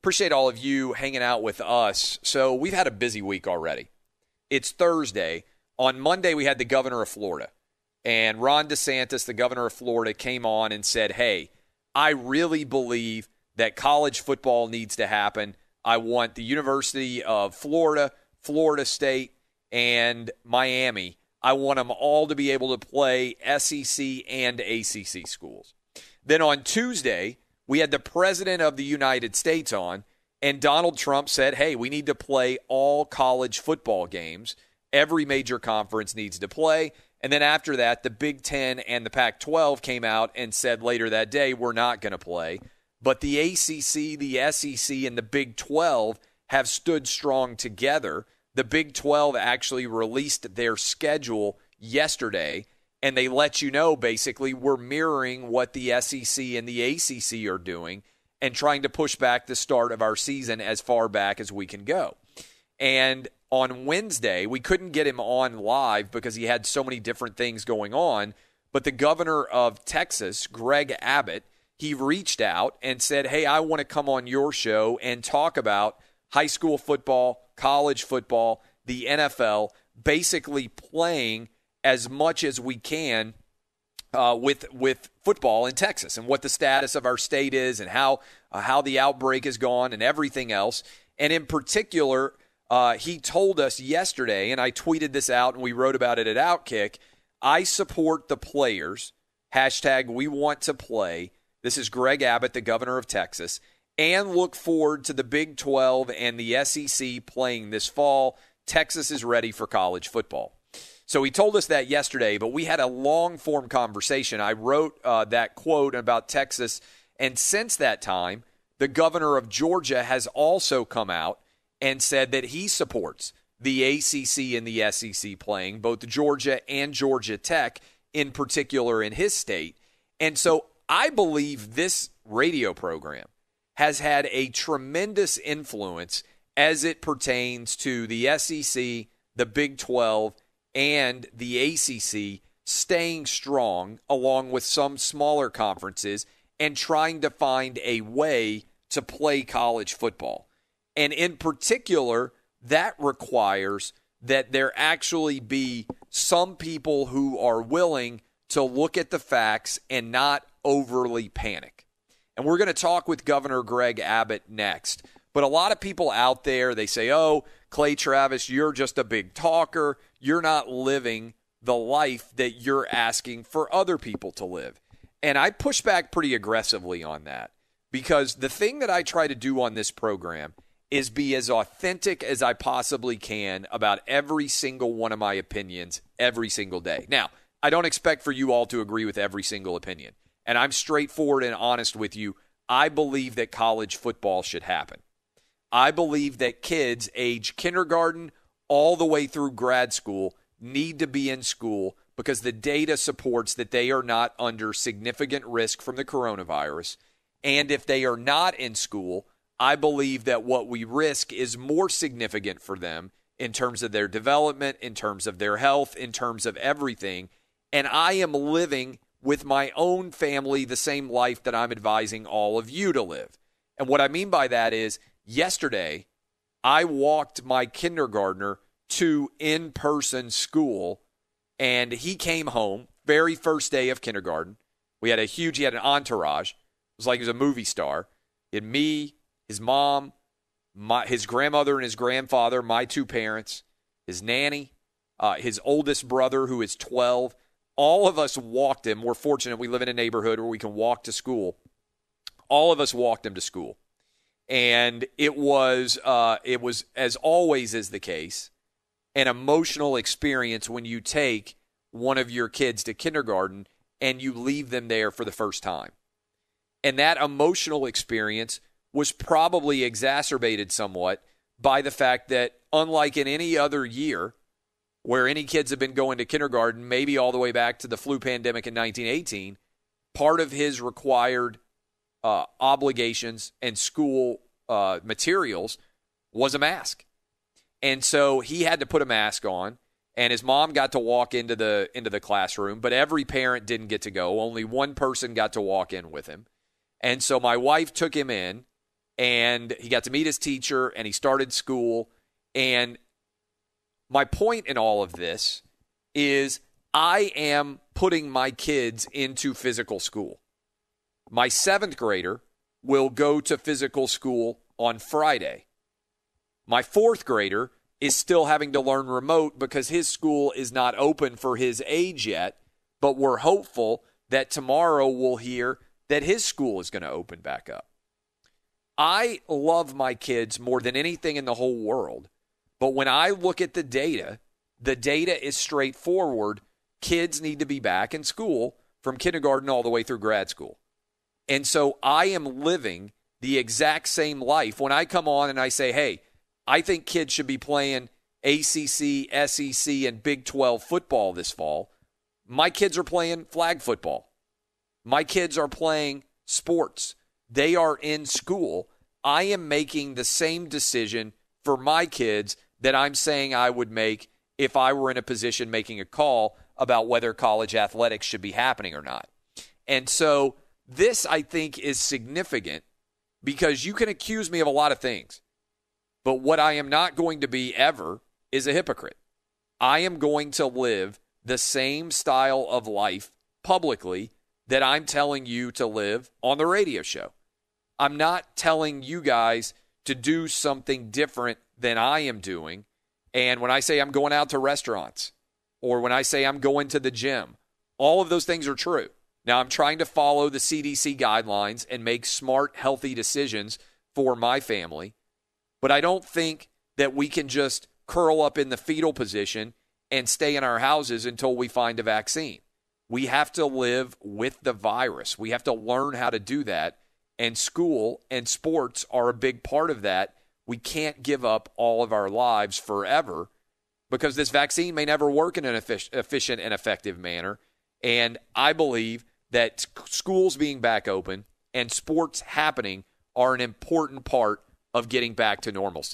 Appreciate all of you hanging out with us. So we've had a busy week already. It's Thursday. On Monday, we had the governor of Florida. And Ron DeSantis, the governor of Florida, came on and said, hey, I really believe that college football needs to happen. I want the University of Florida, Florida State, and Miami. I want them all to be able to play SEC and ACC schools. Then on Tuesday, we had the President of the United States on, and Donald Trump said, hey, we need to play all college football games. Every major conference needs to play. And then after that, the Big Ten and the Pac-12 came out and said later that day, we're not going to play. But the ACC, the SEC, and the Big 12 have stood strong together. The Big 12 actually released their schedule yesterday, and they let you know, basically, we're mirroring what the SEC and the ACC are doing and trying to push back the start of our season as far back as we can go. And on Wednesday, we couldn't get him on live because he had so many different things going on, but the governor of Texas, Greg Abbott, he reached out and said, hey, I want to come on your show and talk about high school football, college football, the NFL, basically playing as much as we can with football in Texas and what the status of our state is and how the outbreak has gone and everything else. And in particular, he told us yesterday, and I tweeted this out and we wrote about it at Outkick, I support the players, hashtag we want to play. This is Greg Abbott, the governor of Texas, and look forward to the Big 12 and the SEC playing this fall. Texas is ready for college football. So he told us that yesterday, but we had a long-form conversation. I wrote that quote about Texas, and since that time, the governor of Georgia has also come out and said that he supports the ACC and the SEC playing, both Georgia and Georgia Tech in particular in his state. And so I believe this radio program has had a tremendous influence as it pertains to the SEC, the Big 12, and the ACC staying strong along with some smaller conferences and trying to find a way to play college football. And in particular, that requires that there actually be some people who are willing to look at the facts and not overly panic. And we're going to talk with Governor Greg Abbott next. But a lot of people out there, they say, oh, Clay Travis, you're just a big talker. You're not living the life that you're asking for other people to live. And I push back pretty aggressively on that because the thing that I try to do on this program is be as authentic as I possibly can about every single one of my opinions every single day. Now, I don't expect for you all to agree with every single opinion. And I'm straightforward and honest with you. I believe that college football should happen. I believe that kids age kindergarten all the way through grad school need to be in school because the data supports that they are not under significant risk from the coronavirus. And if they are not in school, I believe that what we risk is more significant for them in terms of their development, in terms of their health, in terms of everything. And I am living with my own family the same life that I'm advising all of you to live. And what I mean by that is yesterday, I walked my kindergartner to in-person school, and he came home, very first day of kindergarten. He had an entourage. It was like he was a movie star. He had me, his mom, his grandmother and his grandfather, my two parents, his nanny, his oldest brother who is 12. All of us walked him. We're fortunate we live in a neighborhood where we can walk to school. All of us walked him to school. And it was, as always is the case, an emotional experience when you take one of your kids to kindergarten and you leave them there for the first time. And that emotional experience was probably exacerbated somewhat by the fact that, unlike in any other year where any kids have been going to kindergarten, maybe all the way back to the flu pandemic in 1918, part of his required obligations and school materials was a mask. And so he had to put a mask on, and his mom got to walk into the classroom, but every parent didn't get to go. Only one person got to walk in with him. And so my wife took him in, and he got to meet his teacher, and he started school. And my point in all of this is I am putting my kids into physical school. My 7th grader will go to physical school on Friday. My 4th grader is still having to learn remote because his school is not open for his age yet, but we're hopeful that tomorrow we'll hear that his school is going to open back up. I love my kids more than anything in the whole world, but when I look at the data is straightforward. Kids need to be back in school from kindergarten all the way through grad school. And so I am living the exact same life when I come on and I say, hey, I think kids should be playing ACC, SEC, and Big 12 football this fall. My kids are playing flag football. My kids are playing sports. They are in school. I am making the same decision for my kids that I'm saying I would make if I were in a position making a call about whether college athletics should be happening or not. And so this, I think, is significant because you can accuse me of a lot of things. But what I am not going to be ever is a hypocrite. I am going to live the same style of life publicly that I'm telling you to live on the radio show. I'm not telling you guys to do something different than I am doing. And when I say I'm going out to restaurants or when I say I'm going to the gym, all of those things are true. Now, I'm trying to follow the CDC guidelines and make smart, healthy decisions for my family. But I don't think that we can just curl up in the fetal position and stay in our houses until we find a vaccine. We have to live with the virus. We have to learn how to do that. And school and sports are a big part of that. We can't give up all of our lives forever because this vaccine may never work in an efficient and effective manner. And I believe that schools being back open and sports happening are an important part of getting back to normalcy.